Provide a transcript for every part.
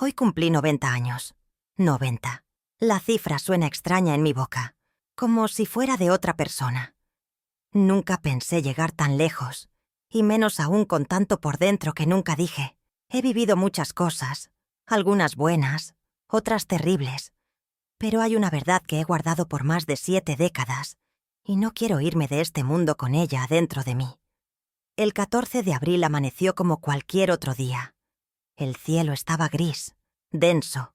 Hoy cumplí 90 años. 90. La cifra suena extraña en mi boca, como si fuera de otra persona. Nunca pensé llegar tan lejos, y menos aún con tanto por dentro que nunca dije. He vivido muchas cosas, algunas buenas, otras terribles, pero hay una verdad que he guardado por más de 7 décadas, y no quiero irme de este mundo con ella dentro de mí. El 14 de abril amaneció como cualquier otro día. El cielo estaba gris, denso,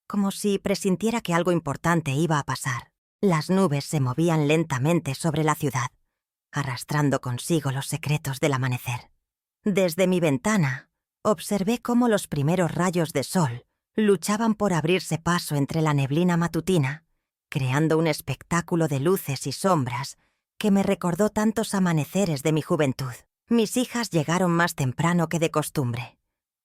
como si presintiera que algo importante iba a pasar. Las nubes se movían lentamente sobre la ciudad, arrastrando consigo los secretos del amanecer. Desde mi ventana, observé cómo los primeros rayos de sol luchaban por abrirse paso entre la neblina matutina, creando un espectáculo de luces y sombras que me recordó tantos amaneceres de mi juventud. Mis hijas llegaron más temprano que de costumbre.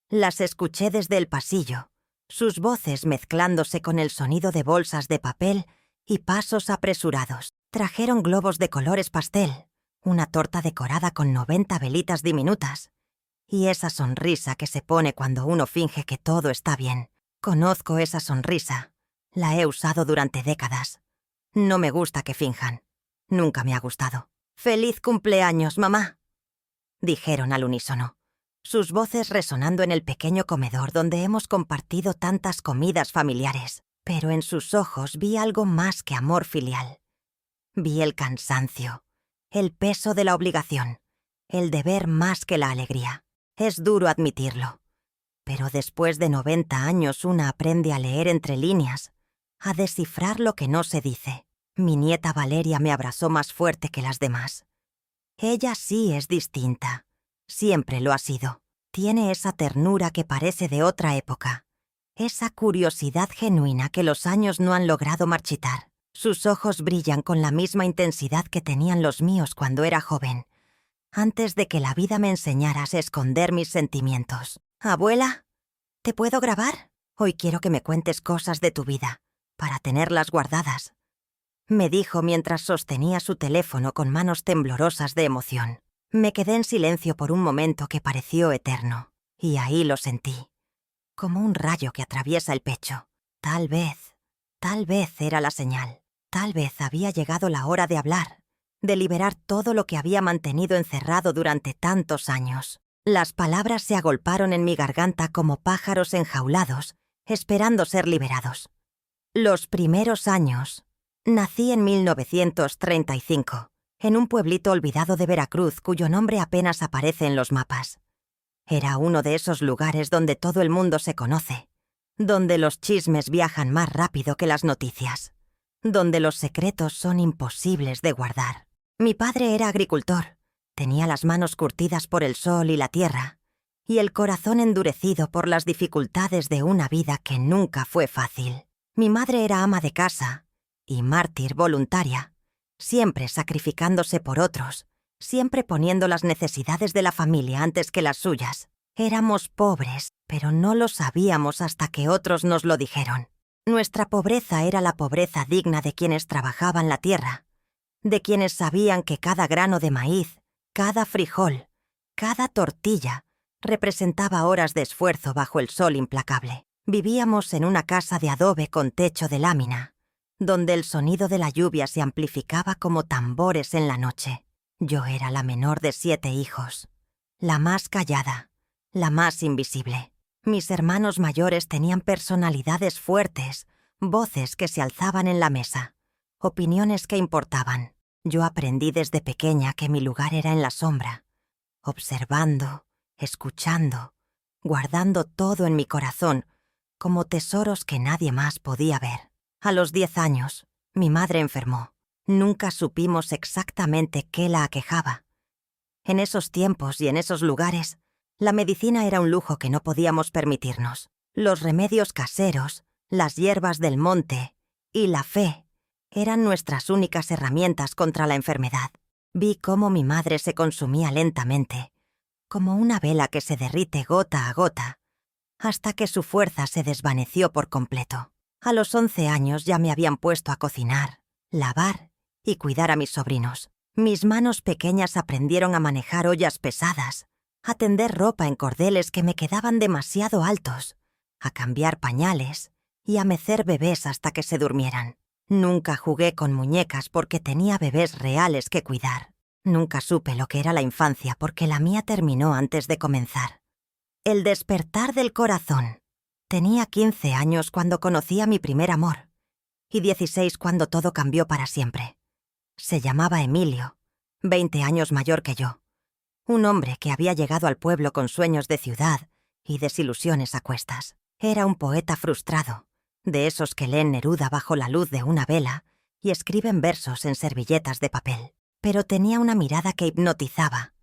Las escuché desde el pasillo, sus voces mezclándose con el sonido de bolsas de papel y pasos apresurados. Trajeron globos de colores pastel, una torta decorada con 90 velitas diminutas, y esa sonrisa que se pone cuando uno finge que todo está bien. Conozco esa sonrisa. La he usado durante décadas. No me gusta que finjan. Nunca me ha gustado. «¡Feliz cumpleaños, mamá!», dijeron al unísono, sus voces resonando en el pequeño comedor donde hemos compartido tantas comidas familiares. Pero en sus ojos vi algo más que amor filial. Vi el cansancio, el peso de la obligación, el deber más que la alegría. Es duro admitirlo, pero después de 90 años una aprende a leer entre líneas, a descifrar lo que no se dice. Mi nieta Valeria me abrazó más fuerte que las demás. Ella sí es distinta. Siempre lo ha sido. Tiene esa ternura que parece de otra época. Esa curiosidad genuina que los años no han logrado marchitar. Sus ojos brillan con la misma intensidad que tenían los míos cuando era joven, antes de que la vida me enseñara a esconder mis sentimientos. «Abuela, ¿te puedo grabar? Hoy quiero que me cuentes cosas de tu vida, para tenerlas guardadas», me dijo mientras sostenía su teléfono con manos temblorosas de emoción. Me quedé en silencio por un momento que pareció eterno, y ahí lo sentí, como un rayo que atraviesa el pecho. Tal vez era la señal. Tal vez había llegado la hora de hablar, de liberar todo lo que había mantenido encerrado durante tantos años. Las palabras se agolparon en mi garganta como pájaros enjaulados, esperando ser liberados. Los primeros años. Nací en 1935, en un pueblito olvidado de Veracruz cuyo nombre apenas aparece en los mapas. Era uno de esos lugares donde todo el mundo se conoce, donde los chismes viajan más rápido que las noticias, donde los secretos son imposibles de guardar. Mi padre era agricultor, tenía las manos curtidas por el sol y la tierra, y el corazón endurecido por las dificultades de una vida que nunca fue fácil. Mi madre era ama de casa y mártir voluntaria, siempre sacrificándose por otros, siempre poniendo las necesidades de la familia antes que las suyas. Éramos pobres, pero no lo sabíamos hasta que otros nos lo dijeron. Nuestra pobreza era la pobreza digna de quienes trabajaban la tierra, de quienes sabían que cada grano de maíz, cada frijol, cada tortilla, representaba horas de esfuerzo bajo el sol implacable. Vivíamos en una casa de adobe con techo de lámina, donde el sonido de la lluvia se amplificaba como tambores en la noche. Yo era la menor de 7 hijos, la más callada, la más invisible. Mis hermanos mayores tenían personalidades fuertes, voces que se alzaban en la mesa, opiniones que importaban. Yo aprendí desde pequeña que mi lugar era en la sombra, observando, escuchando, guardando todo en mi corazón, como tesoros que nadie más podía ver. A los 10 años, mi madre enfermó. Nunca supimos exactamente qué la aquejaba. En esos tiempos y en esos lugares, la medicina era un lujo que no podíamos permitirnos. Los remedios caseros, las hierbas del monte y la fe eran nuestras únicas herramientas contra la enfermedad. Vi cómo mi madre se consumía lentamente, como una vela que se derrite gota a gota, hasta que su fuerza se desvaneció por completo. A los 11 años ya me habían puesto a cocinar, lavar y cuidar a mis sobrinos. Mis manos pequeñas aprendieron a manejar ollas pesadas, a tender ropa en cordeles que me quedaban demasiado altos, a cambiar pañales y a mecer bebés hasta que se durmieran. Nunca jugué con muñecas porque tenía bebés reales que cuidar. Nunca supe lo que era la infancia porque la mía terminó antes de comenzar. El despertar del corazón. Tenía 15 años cuando conocí a mi primer amor y 16 cuando todo cambió para siempre. Se llamaba Emilio, 20 años mayor que yo. Un hombre que había llegado al pueblo con sueños de ciudad y desilusiones a cuestas. Era un poeta frustrado, de esos que leen Neruda bajo la luz de una vela y escriben versos en servilletas de papel. Pero tenía una mirada que hipnotizaba,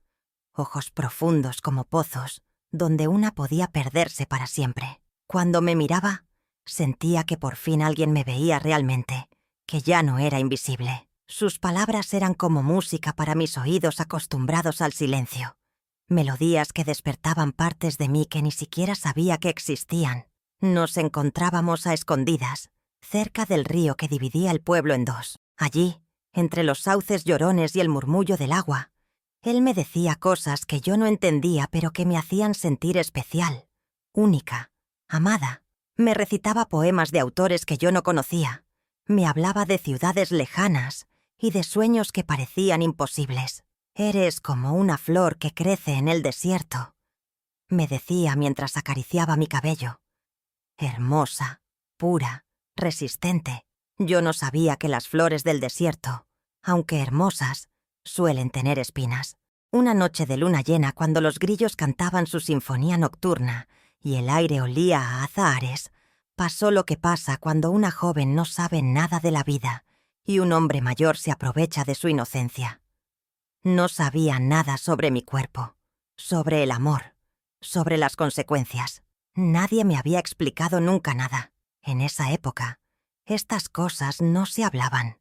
ojos profundos como pozos, donde una podía perderse para siempre. Cuando me miraba, sentía que por fin alguien me veía realmente, que ya no era invisible. Sus palabras eran como música para mis oídos acostumbrados al silencio. Melodías que despertaban partes de mí que ni siquiera sabía que existían. Nos encontrábamos a escondidas, cerca del río que dividía el pueblo en dos. Allí, entre los sauces llorones y el murmullo del agua, él me decía cosas que yo no entendía pero que me hacían sentir especial, única, amada. Me recitaba poemas de autores que yo no conocía. Me hablaba de ciudades lejanas y de sueños que parecían imposibles. «Eres como una flor que crece en el desierto», me decía mientras acariciaba mi cabello. Hermosa, pura, resistente. Yo no sabía que las flores del desierto, aunque hermosas, suelen tener espinas. Una noche de luna llena, cuando los grillos cantaban su sinfonía nocturna y el aire olía a azahares, pasó lo que pasa cuando una joven no sabe nada de la vida y un hombre mayor se aprovecha de su inocencia. No sabía nada sobre mi cuerpo, sobre el amor, sobre las consecuencias. Nadie me había explicado nunca nada. En esa época, estas cosas no se hablaban.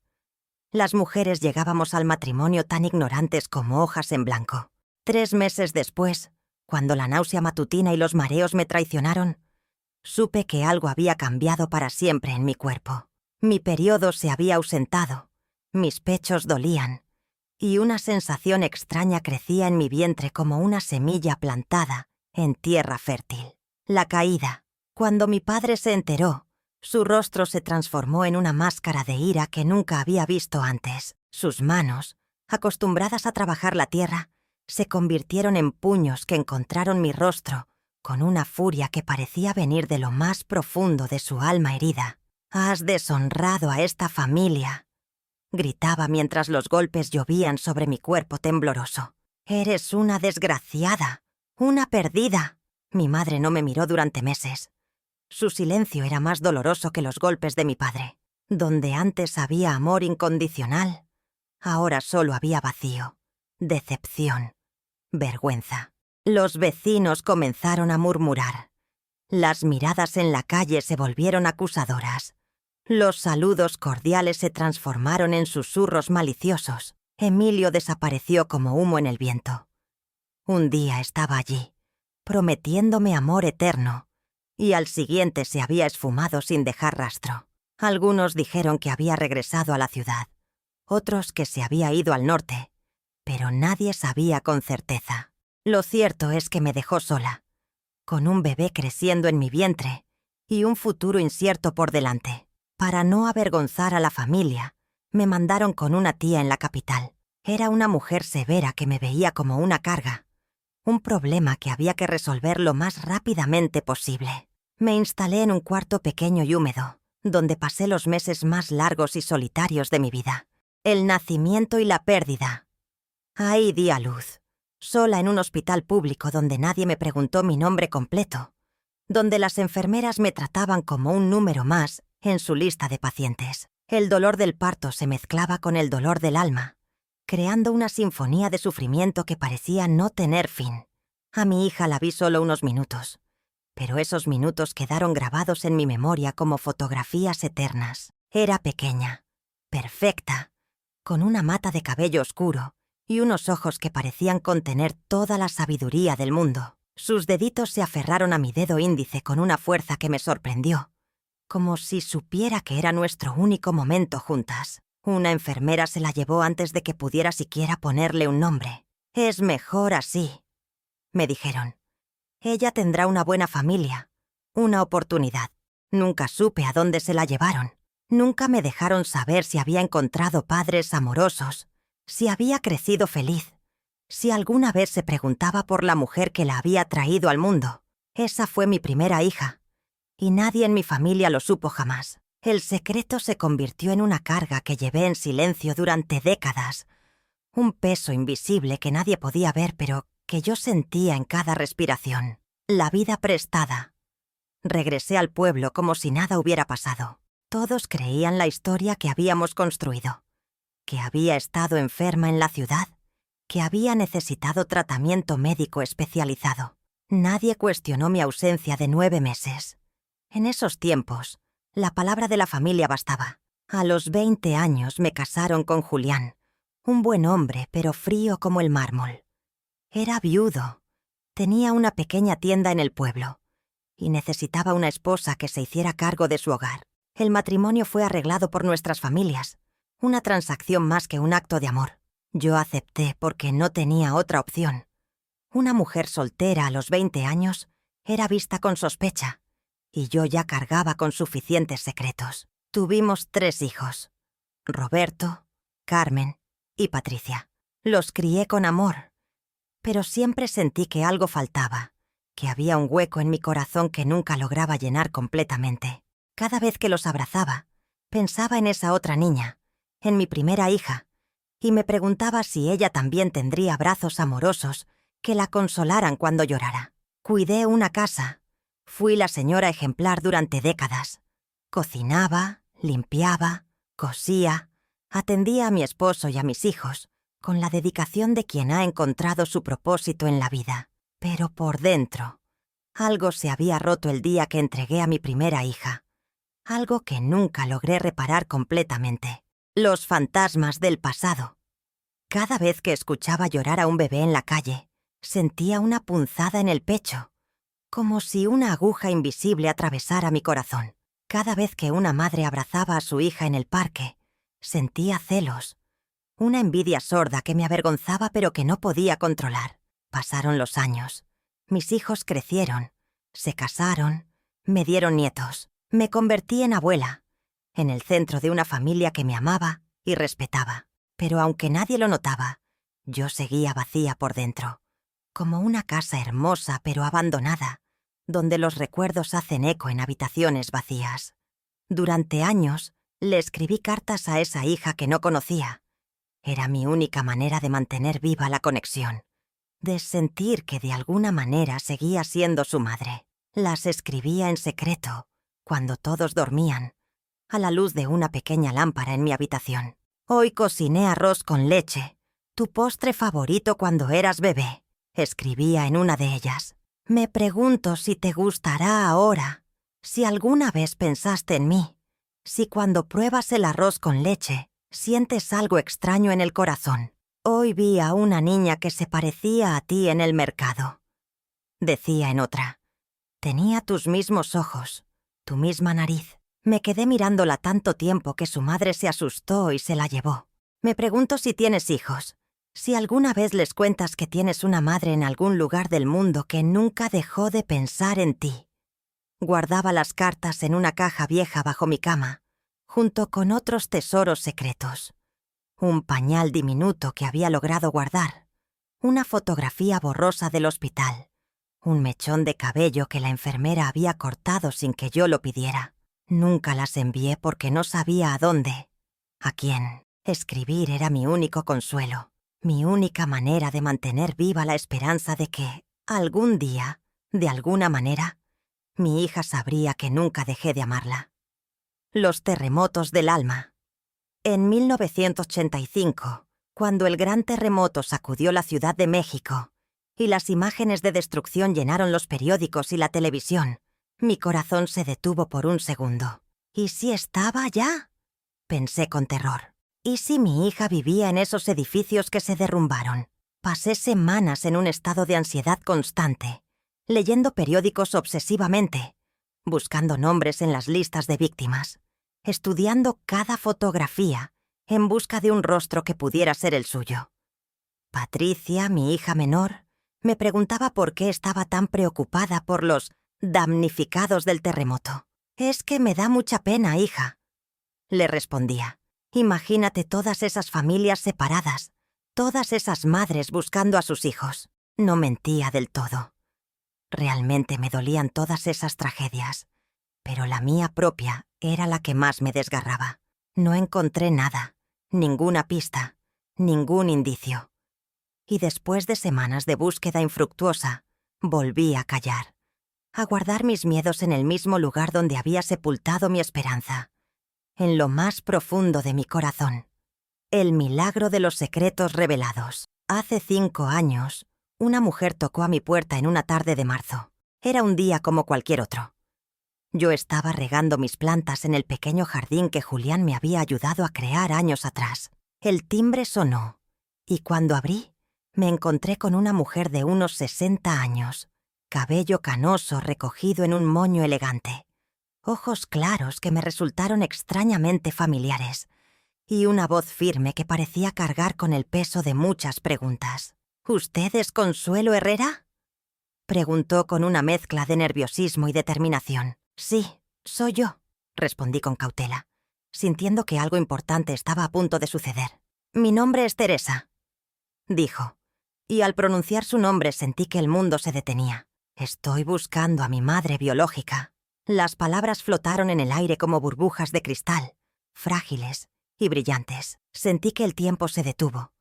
Las mujeres llegábamos al matrimonio tan ignorantes como hojas en blanco. 3 meses después, cuando la náusea matutina y los mareos me traicionaron, supe que algo había cambiado para siempre en mi cuerpo. Mi periodo se había ausentado, mis pechos dolían, y una sensación extraña crecía en mi vientre como una semilla plantada en tierra fértil. La caída. Cuando mi padre se enteró, su rostro se transformó en una máscara de ira que nunca había visto antes. Sus manos, acostumbradas a trabajar la tierra, se convirtieron en puños que encontraron mi rostro con una furia que parecía venir de lo más profundo de su alma herida. «Has deshonrado a esta familia», gritaba mientras los golpes llovían sobre mi cuerpo tembloroso. «Eres una desgraciada, una perdida». Mi madre no me miró durante meses. Su silencio era más doloroso que los golpes de mi padre. Donde antes había amor incondicional, ahora solo había vacío, decepción, vergüenza. Los vecinos comenzaron a murmurar. Las miradas en la calle se volvieron acusadoras. Los saludos cordiales se transformaron en susurros maliciosos. Emilio desapareció como humo en el viento. Un día estaba allí, prometiéndome amor eterno, y al siguiente se había esfumado sin dejar rastro. Algunos dijeron que había regresado a la ciudad, otros que se había ido al norte, pero nadie sabía con certeza. Lo cierto es que me dejó sola, con un bebé creciendo en mi vientre y un futuro incierto por delante. Para no avergonzar a la familia, me mandaron con una tía en la capital. Era una mujer severa que me veía como una carga, un problema que había que resolver lo más rápidamente posible. Me instalé en un cuarto pequeño y húmedo, donde pasé los meses más largos y solitarios de mi vida. El nacimiento y la pérdida. Ahí di a luz, sola en un hospital público donde nadie me preguntó mi nombre completo, donde las enfermeras me trataban como un número más en su lista de pacientes. El dolor del parto se mezclaba con el dolor del alma, creando una sinfonía de sufrimiento que parecía no tener fin. A mi hija la vi solo unos minutos, pero esos minutos quedaron grabados en mi memoria como fotografías eternas. Era pequeña, perfecta, con una mata de cabello oscuro y unos ojos que parecían contener toda la sabiduría del mundo. Sus deditos se aferraron a mi dedo índice con una fuerza que me sorprendió, como si supiera que era nuestro único momento juntas. Una enfermera se la llevó antes de que pudiera siquiera ponerle un nombre. «Es mejor así», me dijeron. «Ella tendrá una buena familia, una oportunidad. Nunca supe a dónde se la llevaron. Nunca me dejaron saber si había encontrado padres amorosos, si había crecido feliz, si alguna vez se preguntaba por la mujer que la había traído al mundo. Esa fue mi primera hija, y nadie en mi familia lo supo jamás. El secreto se convirtió en una carga que llevé en silencio durante décadas, un peso invisible que nadie podía ver pero que yo sentía en cada respiración. La vida prestada. Regresé al pueblo como si nada hubiera pasado. Todos creían la historia que habíamos construido, que había estado enferma en la ciudad, que había necesitado tratamiento médico especializado. Nadie cuestionó mi ausencia de 9 meses. En esos tiempos, la palabra de la familia bastaba. A los 20 años me casaron con Julián, un buen hombre, pero frío como el mármol. Era viudo, tenía una pequeña tienda en el pueblo, y necesitaba una esposa que se hiciera cargo de su hogar. El matrimonio fue arreglado por nuestras familias, una transacción más que un acto de amor. Yo acepté porque no tenía otra opción. Una mujer soltera a los 20 años era vista con sospecha, y yo ya cargaba con suficientes secretos. Tuvimos 3 hijos: Roberto, Carmen y Patricia. Los crié con amor, pero siempre sentí que algo faltaba, que había un hueco en mi corazón que nunca lograba llenar completamente. Cada vez que los abrazaba, pensaba en esa otra niña, en mi primera hija, y me preguntaba si ella también tendría brazos amorosos que la consolaran cuando llorara. Cuidé una casa. Fui la señora ejemplar durante décadas. Cocinaba, limpiaba, cosía, atendía a mi esposo y a mis hijos, con la dedicación de quien ha encontrado su propósito en la vida. Pero por dentro, algo se había roto el día que entregué a mi primera hija. Algo que nunca logré reparar completamente. Los fantasmas del pasado. Cada vez que escuchaba llorar a un bebé en la calle, sentía una punzada en el pecho, como si una aguja invisible atravesara mi corazón. Cada vez que una madre abrazaba a su hija en el parque, sentía celos, una envidia sorda que me avergonzaba pero que no podía controlar. Pasaron los años. Mis hijos crecieron, se casaron, me dieron nietos. Me convertí en abuela, en el centro de una familia que me amaba y respetaba. Pero aunque nadie lo notaba, yo seguía vacía por dentro, como una casa hermosa pero abandonada, donde los recuerdos hacen eco en habitaciones vacías. Durante años le escribí cartas a esa hija que no conocía. Era mi única manera de mantener viva la conexión, de sentir que de alguna manera seguía siendo su madre. Las escribía en secreto, cuando todos dormían, a la luz de una pequeña lámpara en mi habitación. Hoy cociné arroz con leche, tu postre favorito cuando eras bebé, escribía en una de ellas. Me pregunto si te gustará ahora, si alguna vez pensaste en mí, si cuando pruebas el arroz con leche sientes algo extraño en el corazón. Hoy vi a una niña que se parecía a ti en el mercado. Decía en otra, tenía tus mismos ojos, tu misma nariz. Me quedé mirándola tanto tiempo que su madre se asustó y se la llevó. Me pregunto si tienes hijos, si alguna vez les cuentas que tienes una madre en algún lugar del mundo que nunca dejó de pensar en ti. Guardaba las cartas en una caja vieja bajo mi cama, junto con otros tesoros secretos. Un pañal diminuto que había logrado guardar, una fotografía borrosa del hospital, un mechón de cabello que la enfermera había cortado sin que yo lo pidiera. Nunca las envié porque no sabía a dónde, a quién. Escribir era mi único consuelo, mi única manera de mantener viva la esperanza de que, algún día, de alguna manera, mi hija sabría que nunca dejé de amarla. Los terremotos del alma. En 1985, cuando el gran terremoto sacudió la Ciudad de México y las imágenes de destrucción llenaron los periódicos y la televisión, mi corazón se detuvo por un segundo. ¿Y si estaba allá? Pensé con terror. ¿Y si mi hija vivía en esos edificios que se derrumbaron? Pasé semanas en un estado de ansiedad constante, leyendo periódicos obsesivamente, buscando nombres en las listas de víctimas, estudiando cada fotografía en busca de un rostro que pudiera ser el suyo. Patricia, mi hija menor, me preguntaba por qué estaba tan preocupada por los damnificados del terremoto. «Es que me da mucha pena, hija», le respondía. «Imagínate todas esas familias separadas, todas esas madres buscando a sus hijos». No mentía del todo. Realmente me dolían todas esas tragedias, pero la mía propia era la que más me desgarraba. No encontré nada, ninguna pista, ningún indicio. Y después de semanas de búsqueda infructuosa, volví a callar, a guardar mis miedos en el mismo lugar donde había sepultado mi esperanza, en lo más profundo de mi corazón. El milagro de los secretos revelados. Hace 5 años, una mujer tocó a mi puerta en una tarde de marzo. Era un día como cualquier otro. Yo estaba regando mis plantas en el pequeño jardín que Julián me había ayudado a crear años atrás. El timbre sonó, y cuando abrí, me encontré con una mujer de unos 60 años, cabello canoso recogido en un moño elegante, ojos claros que me resultaron extrañamente familiares, y una voz firme que parecía cargar con el peso de muchas preguntas. «¿Usted es Consuelo Herrera?», preguntó con una mezcla de nerviosismo y determinación. «Sí, soy yo», respondí con cautela, sintiendo que algo importante estaba a punto de suceder. «Mi nombre es Teresa», dijo, y al pronunciar su nombre sentí que el mundo se detenía. «Estoy buscando a mi madre biológica». Las palabras flotaron en el aire como burbujas de cristal, frágiles y brillantes. Sentí que el tiempo se detuvo,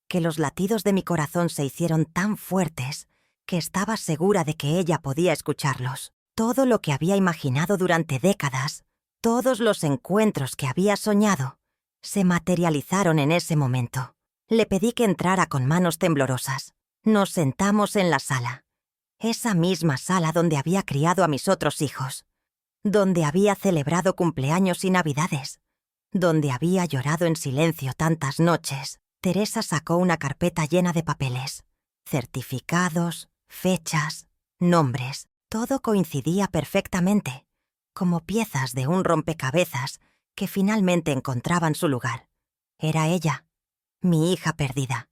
que los latidos de mi corazón se hicieron tan fuertes que estaba segura de que ella podía escucharlos. Todo lo que había imaginado durante décadas, todos los encuentros que había soñado, se materializaron en ese momento. Le pedí que entrara con manos temblorosas. Nos sentamos en la sala, esa misma sala donde había criado a mis otros hijos, donde había celebrado cumpleaños y navidades, donde había llorado en silencio tantas noches. Teresa sacó una carpeta llena de papeles, certificados, fechas, nombres. Todo coincidía perfectamente, como piezas de un rompecabezas que finalmente encontraban su lugar. Era ella, mi hija perdida,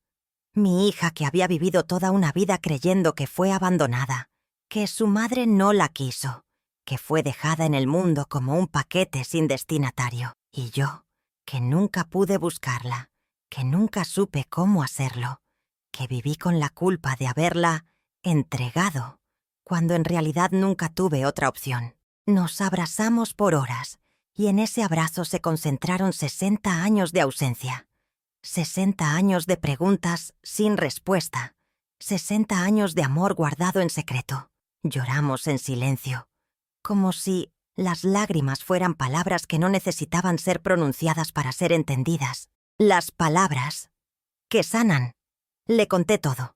mi hija que había vivido toda una vida creyendo que fue abandonada, que su madre no la quiso, que fue dejada en el mundo como un paquete sin destinatario. Y yo, que nunca pude buscarla, que nunca supe cómo hacerlo, que viví con la culpa de haberla entregado, cuando en realidad nunca tuve otra opción. Nos abrazamos por horas, y en ese abrazo se concentraron 60 años de ausencia, 60 años de preguntas sin respuesta, 60 años de amor guardado en secreto. Lloramos en silencio, como si las lágrimas fueran palabras que no necesitaban ser pronunciadas para ser entendidas. Las palabras que sanan. Le conté todo.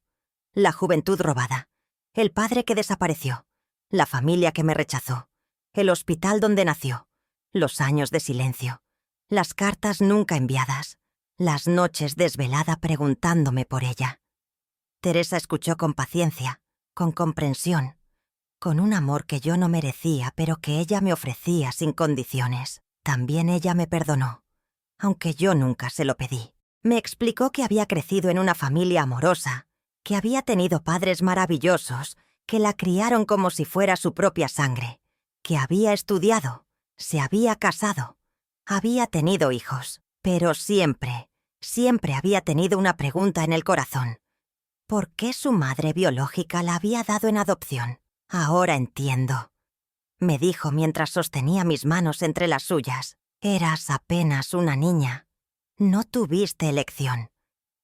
La juventud robada, el padre que desapareció, la familia que me rechazó, el hospital donde nació, los años de silencio, las cartas nunca enviadas, las noches desvelada preguntándome por ella. Teresa escuchó con paciencia, con comprensión, con un amor que yo no merecía, pero que ella me ofrecía sin condiciones. También ella me perdonó, aunque yo nunca se lo pedí. Me explicó que había crecido en una familia amorosa, que había tenido padres maravillosos, que la criaron como si fuera su propia sangre, que había estudiado, se había casado, había tenido hijos, pero siempre, siempre había tenido una pregunta en el corazón. ¿Por qué su madre biológica la había dado en adopción? Ahora entiendo, me dijo mientras sostenía mis manos entre las suyas. Eras apenas una niña. No tuviste elección.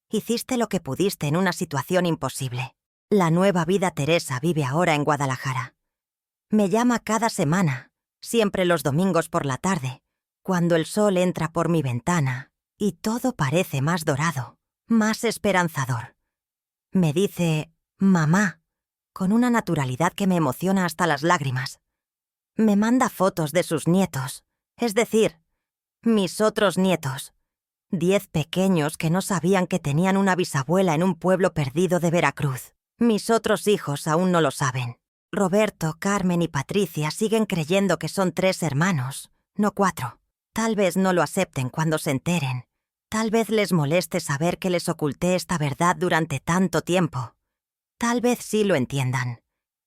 Hiciste lo que pudiste en una situación imposible. La nueva vida Teresa vive ahora en Guadalajara. Me llama cada semana, siempre los domingos por la tarde, cuando el sol entra por mi ventana y todo parece más dorado, más esperanzador. Me dice «mamá», con una naturalidad que me emociona hasta las lágrimas. Me manda fotos de sus nietos, es decir, mis otros nietos. 10 pequeños que no sabían que tenían una bisabuela en un pueblo perdido de Veracruz. Mis otros hijos aún no lo saben. Roberto, Carmen y Patricia siguen creyendo que son 3 hermanos, no 4. Tal vez no lo acepten cuando se enteren. Tal vez les moleste saber que les oculté esta verdad durante tanto tiempo. Tal vez sí lo entiendan,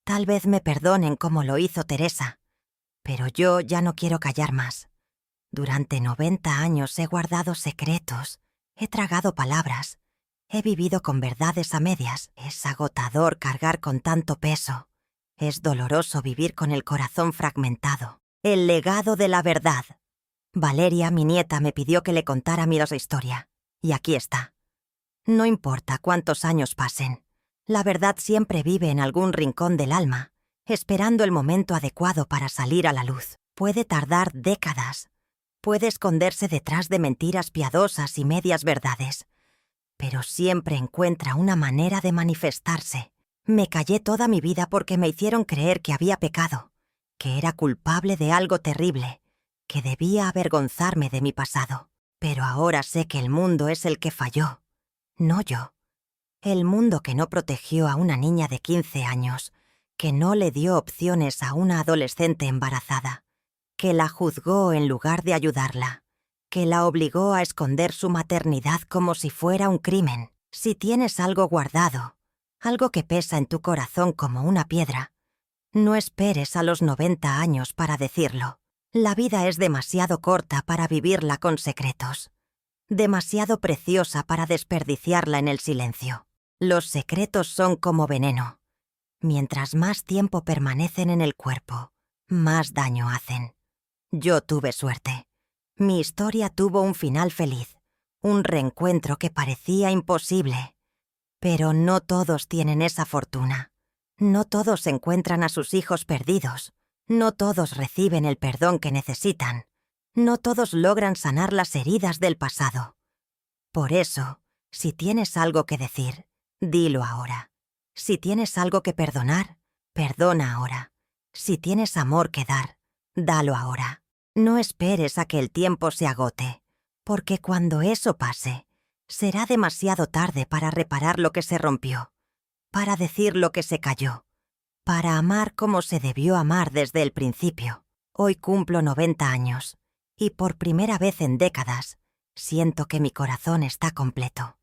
Tal vez me perdonen como lo hizo Teresa, pero yo ya no quiero callar más. Durante 90 años he guardado secretos, he tragado palabras, he vivido con verdades a medias. Es agotador cargar con tanto peso. Es doloroso vivir con el corazón fragmentado. El legado de la verdad. Valeria, mi nieta, me pidió que le contara mi historia. Y aquí está. No importa cuántos años pasen. La verdad siempre vive en algún rincón del alma, esperando el momento adecuado para salir a la luz. Puede tardar décadas. Puede esconderse detrás de mentiras piadosas y medias verdades. Pero siempre encuentra una manera de manifestarse. Me callé toda mi vida porque me hicieron creer que había pecado, que era culpable de algo terrible, que debía avergonzarme de mi pasado. Pero ahora sé que el mundo es el que falló, no yo. El mundo que no protegió a una niña de 15 años, que no le dio opciones a una adolescente embarazada, que la juzgó en lugar de ayudarla, que la obligó a esconder su maternidad como si fuera un crimen. Si tienes algo guardado, algo que pesa en tu corazón como una piedra, no esperes a los 90 años para decirlo. La vida es demasiado corta para vivirla con secretos, demasiado preciosa para desperdiciarla en el silencio. Los secretos son como veneno. Mientras más tiempo permanecen en el cuerpo, más daño hacen. Yo tuve suerte. Mi historia tuvo un final feliz, un reencuentro que parecía imposible. Pero no todos tienen esa fortuna. No todos encuentran a sus hijos perdidos. No todos reciben el perdón que necesitan. No todos logran sanar las heridas del pasado. Por eso, si tienes algo que decir, dilo ahora. Si tienes algo que perdonar, perdona ahora. Si tienes amor que dar, dalo ahora. No esperes a que el tiempo se agote, porque cuando eso pase, será demasiado tarde para reparar lo que se rompió, para decir lo que se cayó, para amar como se debió amar desde el principio. Hoy cumplo 90 años, y por primera vez en décadas, siento que mi corazón está completo.